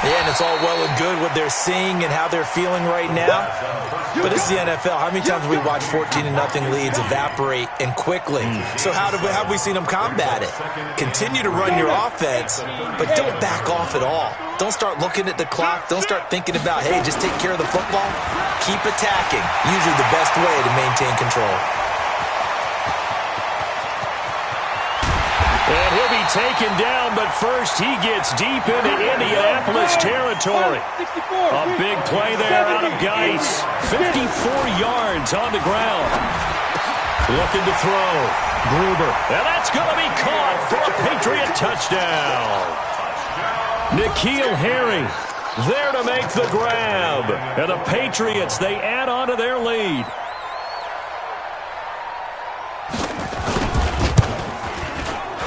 Yeah, and it's all well and good what they're seeing and how they're feeling right now. But it's the NFL. How many times have we watched 14-0 leads evaporate and quickly? So how have we seen them combat it? Continue to run your offense, but don't back off at all. Don't start looking at the clock. Don't start thinking about, hey, just take care of the football. Keep attacking. Usually the best way to maintain control. And he'll be taken down, but first he gets deep into Indianapolis territory. A big play there out of Geis. 54 yards on the ground. Looking to throw. Gruber. And that's going to be caught for a Patriot touchdown. N'Keal Harry there to make the grab. And the Patriots, they add on to their lead.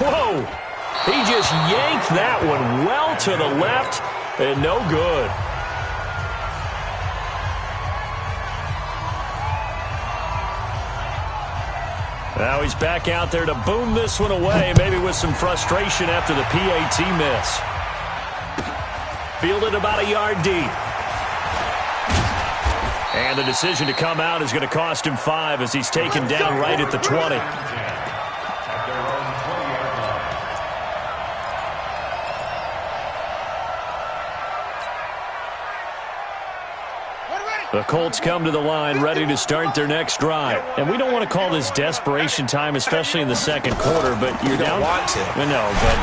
Whoa! He just yanked that one well to the left and no good. Now he's back out there to boom this one away, maybe with some frustration after the PAT miss. Fielded about a yard deep. And the decision to come out is going to cost him 5 as he's taken down right at the 20. The Colts come to the line ready to start their next drive. And we don't want to call this desperation time, especially in the second quarter, but you're down. You don't want to. No, but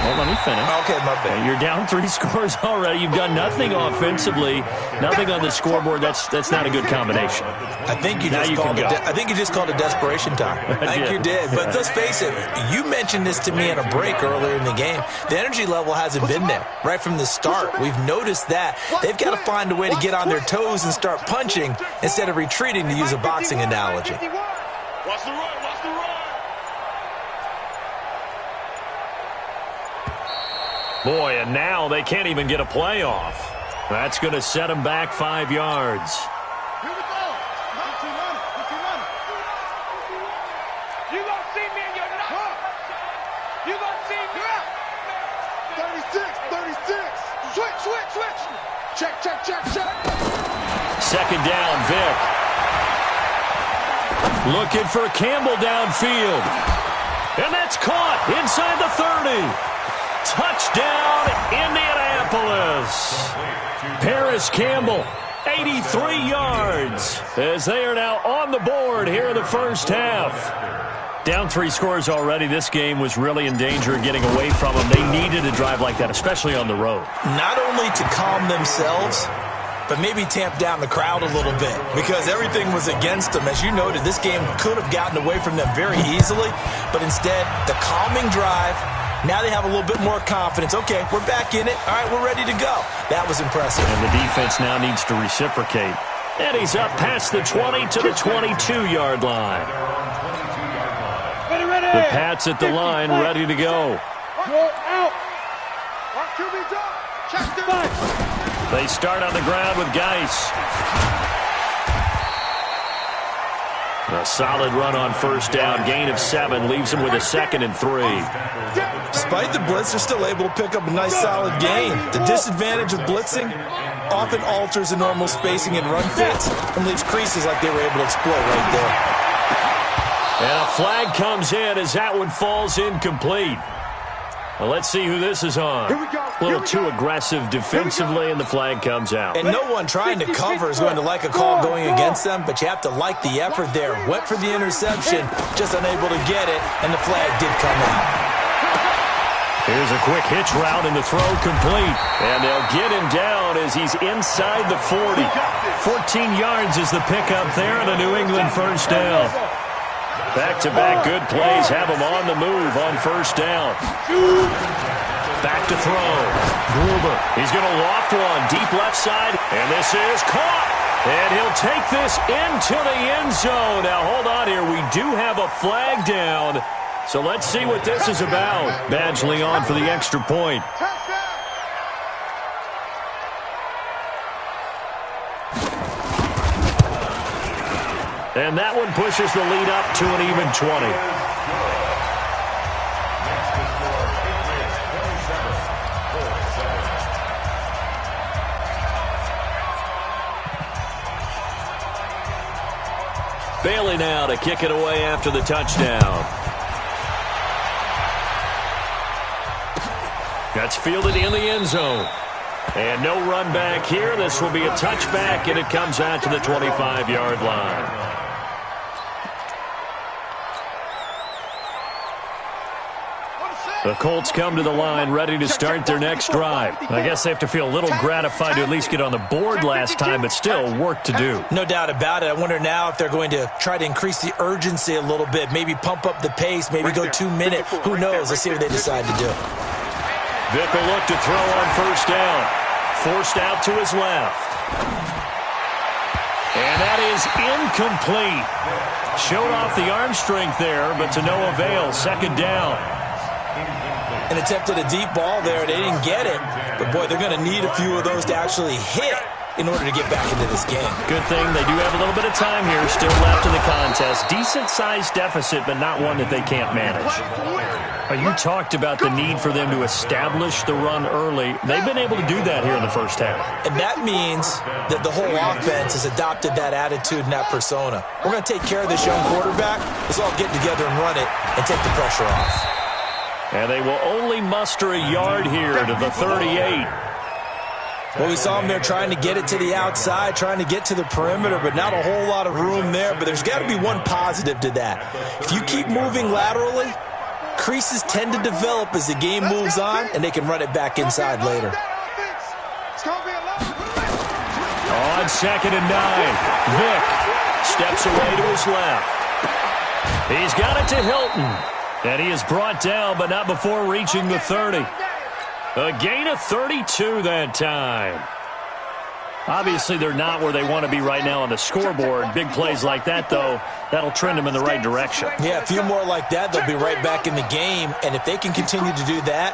well, let me finish. Okay, my bad. You're down 3 scores already. You've done nothing offensively, nothing on the scoreboard. That's not a good combination. I think you just called it desperation time. I think you did. But let's face it, you mentioned this to me in a break earlier in the game. The energy level hasn't been there right from the start. We've noticed that. They've got to find a way to get on their toes and start punching instead of retreating, to use a boxing analogy. Watch the run, watch the run. Boy, and now they can't even get a play off. That's going to set them back 5 yards. Here we go. You gonna see me in your nuts. You gonna see me. 36. Switch. Check. Second down, Vic. Looking for Campbell downfield. And that's caught inside the 30. Touchdown, Indianapolis. Paris Campbell, 83 yards, as they are now on the board here in the first half. Down 3 scores already. This game was really in danger of getting away from them. They needed a drive like that, especially on the road. Not only to calm themselves, but maybe tamp down the crowd a little bit, because everything was against them. As you noted, this game could have gotten away from them very easily, but instead, the calming drive, now they have a little bit more confidence. Okay, we're back in it. All right, we're ready to go. That was impressive. And the defense now needs to reciprocate. And he's up past the 20 to the 22-yard line. The Pats at the line, ready to go. They start on the ground with Geis. A solid run on first down. Gain of 7 leaves him with a 2nd and 3. Despite the blitz, they're still able to pick up a nice solid gain. The disadvantage of blitzing often alters the normal spacing and run fits and leaves creases like they were able to exploit right there. And a flag comes in as that one falls incomplete. Well, let's see who this is on. A little too aggressive defensively, and the flag comes out. And no one trying to cover is going to like a call going against them, but you have to like the effort there. Went for the interception, just unable to get it, and the flag did come out. Here's a quick hitch route, and the throw complete. And they'll get him down as he's inside the 40. 14 yards is the pickup there, and a New England first down. Back-to-back good plays have him on the move on first down. Back to throw. Gruber. He's going to loft one deep left side, and this is caught. And he'll take this into the end zone. Now, hold on here. We do have a flag down. So let's see what this is about. Badgley on for the extra point. And that one pushes the lead up to an even 20. Bailey now to kick it away after the touchdown. That's fielded in the end zone. And no run back here. This will be a touchback, and it comes out to the 25-yard line. The Colts come to the line ready to start their next drive. I guess they have to feel a little gratified to at least get on the board last time, but still work to do. No doubt about it. I wonder now if they're going to try to increase the urgency a little bit, maybe pump up the pace, maybe go 2 minutes. Who knows? Let's see what they decide to do. Vick will look to throw on first down. Forced out to his left. And that is incomplete. Showed off the arm strength there, but to no avail. Second down. And attempted a deep ball there. They didn't get it. But, boy, they're going to need a few of those to actually hit in order to get back into this game. Good thing they do have a little bit of time here still left in the contest. Decent-sized deficit, but not one that they can't manage. You talked about the need for them to establish the run early. They've been able to do that here in the first half. And that means that the whole offense has adopted that attitude and that persona. We're going to take care of this young quarterback. Let's all get together and run it and take the pressure off. And they will only muster a yard here to the 38. Well, we saw them there trying to get it to the outside, trying to get to the perimeter, but not a whole lot of room there. But there's got to be one positive to that. If you keep moving laterally, creases tend to develop as the game moves on, and they can run it back inside later. On 2nd and 9, Vick steps away to his left. He's got it to Hilton, and he is brought down, but not before reaching the 30. A gain of 32 that time. Obviously, they're not where they want to be right now on the scoreboard. Big plays like that, though, that'll trend them in the right direction. Yeah, a few more like that, they'll be right back in the game. And if they can continue to do that,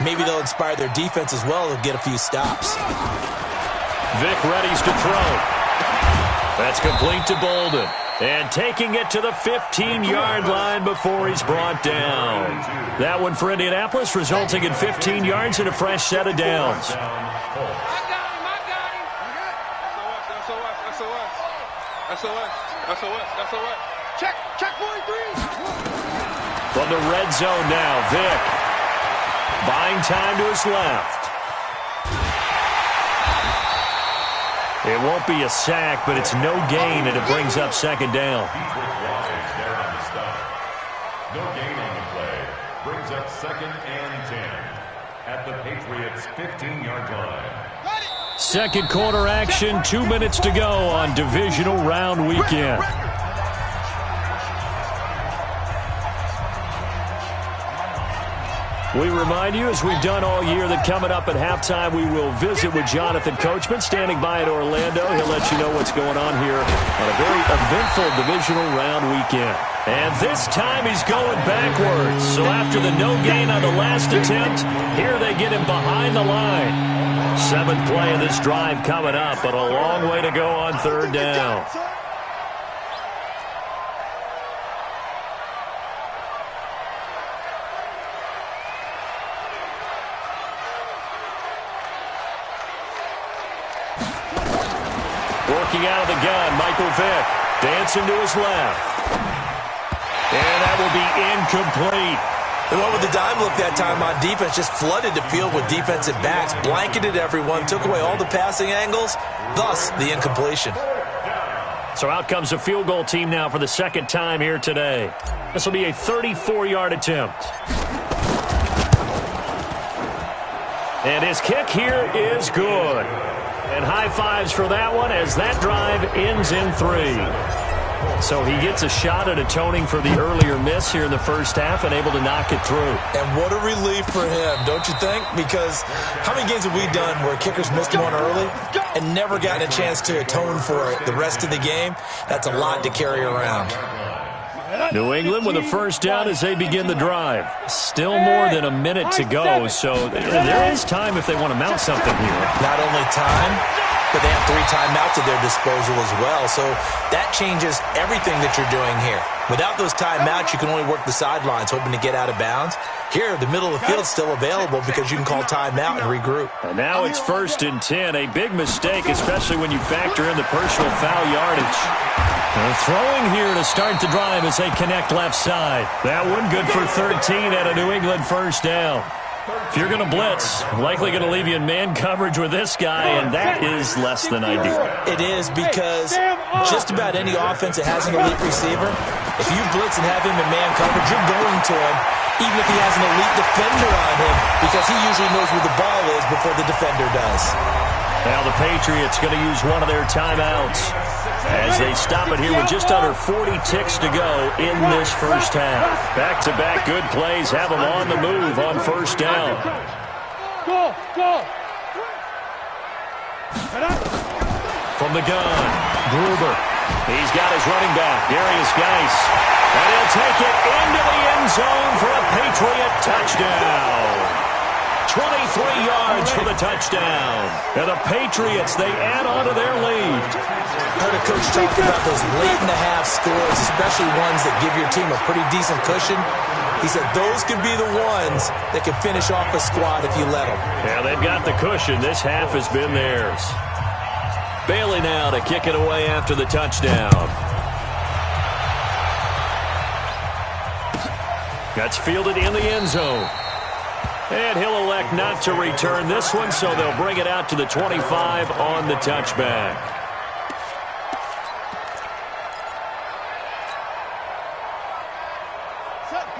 maybe they'll inspire their defense as well. They'll get a few stops. Vick readies to throw. That's complete to Bolden. And taking it to the 15-yard line before he's brought down. That one for Indianapolis, resulting in 15 yards and a fresh set of downs. SOS. Check 43. From the red zone now, Vick. Buying time to his left. It won't be a sack, but it's no gain, and it brings up second down. No gain on the play. Brings up 2nd and 10 at the Patriots' 15-yard line. Second quarter action, 2 minutes to go on divisional round weekend. We remind you, as we've done all year, that coming up at halftime, we will visit with Jonathan Coachman, standing by in Orlando. He'll let you know what's going on here on a very eventful divisional round weekend. And this time he's going backwards. So after the no gain on the last attempt, here they get him behind the line. 7th play of this drive coming up, but a long way to go on 3rd down. Working out of the gun, Michael Vick dancing to his left. And that will be incomplete. They went with the dime look that time on defense, just flooded the field with defensive backs, blanketed everyone, took away all the passing angles, thus the incompletion. So out comes a field goal team now for the 2nd time here today. This will be a 34-yard attempt. And his kick here is good. And high fives for that one as that drive ends in 3. So he gets a shot at atoning for the earlier miss here in the first half and able to knock it through. And what a relief for him, don't you think? Because how many games have we done where kickers missed one early and never gotten a chance to atone for it the rest of the game? That's a lot to carry around. New England with a first down as they begin the drive. Still more than a minute to go, so there is time if they want to mount something here. Not only time, but they have 3 timeouts at their disposal as well. So that changes everything that you're doing here. Without those timeouts, you can only work the sidelines, hoping to get out of bounds. Here, the middle of the field's still available because you can call timeout and regroup. And now it's 1st and 10, a big mistake, especially when you factor in the personal foul yardage. They're throwing here to start the drive as they connect left side. That one good for 13 at a New England 1st down. If you're going to blitz, likely going to leave you in man coverage with this guy, and that is less than ideal. It is, because just about any offense that has an elite receiver, if you blitz and have him in man coverage, you're going to him, even if he has an elite defender on him, because he usually knows where the ball is before the defender does. Now the Patriots going to use one of their timeouts as they stop it here with just under 40 ticks to go in this 1st half. Back-to-back good plays have them on the move on 1st down. Go. From the gun, Gruber. He's got his running back, Darius Geis. And he'll take it into the end zone for a Patriot touchdown. 23 yards for the touchdown. And the Patriots, they add on to their lead. I heard a coach talk about those late-in-the-half scores, especially ones that give your team a pretty decent cushion. He said those could be the ones that can finish off a squad if you let them. Yeah, they've got the cushion. This half has been theirs. Bailey now to kick it away after the touchdown. That's fielded in the end zone. And he'll elect not to return this one, so they'll bring it out to the 25 on the touchback.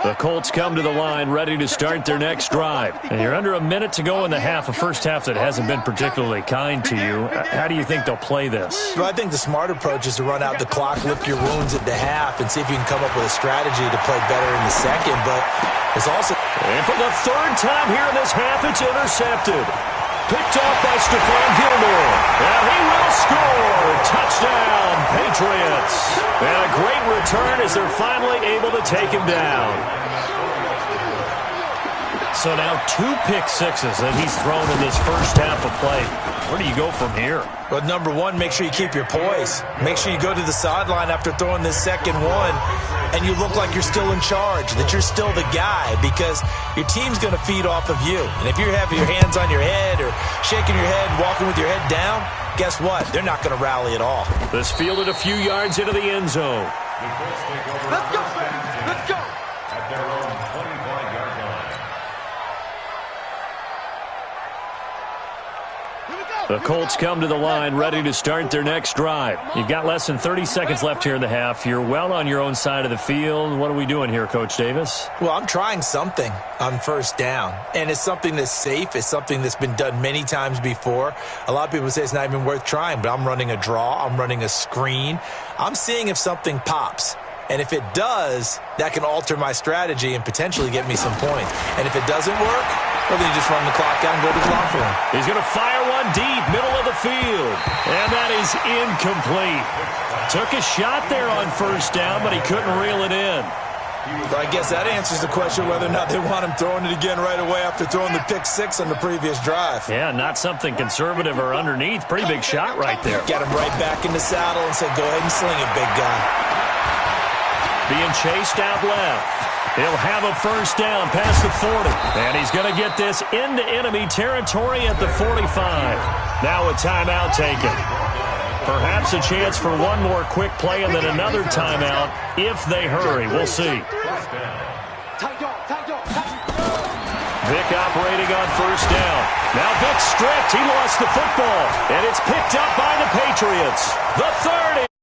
The Colts come to the line ready to start their next drive. And you're under a minute to go in the half, a first half that hasn't been particularly kind to you. How do you think they'll play this? Well, I think the smart approach is to run out the clock, lick your wounds at the half, and see if you can come up with a strategy to play better in the second. But it's also... And for the 3rd time here in this half, it's intercepted. Picked off by Stephon Gilmore. And he will score. Touchdown, Patriots. And a great return as they're finally able to take him down. So now 2 pick sixes that he's thrown in this 1st half of play. Where do you go from here? Well, number one, make sure you keep your poise. Make sure you go to the sideline after throwing this second one, and you look like you're still in charge, that you're still the guy, because your team's going to feed off of you. And if you're having your hands on your head or shaking your head, walking with your head down, guess what? They're not going to rally at all. This fielded a few yards into the end zone. Let's go. At their own 25-yard line. The Colts come to the line ready to start their next drive. You've got less than 30 seconds left here in the half. You're well on your own side of the field. What are we doing here, Coach Davis? Well, I'm trying something on 1st down, and it's something that's safe. It's something that's been done many times before. A lot of people say it's not even worth trying, but I'm running a draw. I'm running a screen. I'm seeing if something pops. And if it does, that can alter my strategy and potentially get me some points. And if it doesn't work, well, then you just run the clock out and go to the locker room. He's going to fire one deep, middle of the field. And that is incomplete. Took a shot there on 1st down, but he couldn't reel it in. So I guess that answers the question whether or not they want him throwing it again right away after throwing the pick 6 on the previous drive. Yeah, not something conservative or underneath. Pretty big shot right there. Get him right back in the saddle and say, go ahead and sling it, big guy. Being chased out left. He'll have a 1st down past the 40. And he's going to get this into enemy territory at the 45. Now a timeout taken. Perhaps a chance for one more quick play and then another timeout if they hurry. We'll see. Vic operating on 1st down. Now Vic stripped. He lost the football. And it's picked up by the Patriots. The 30.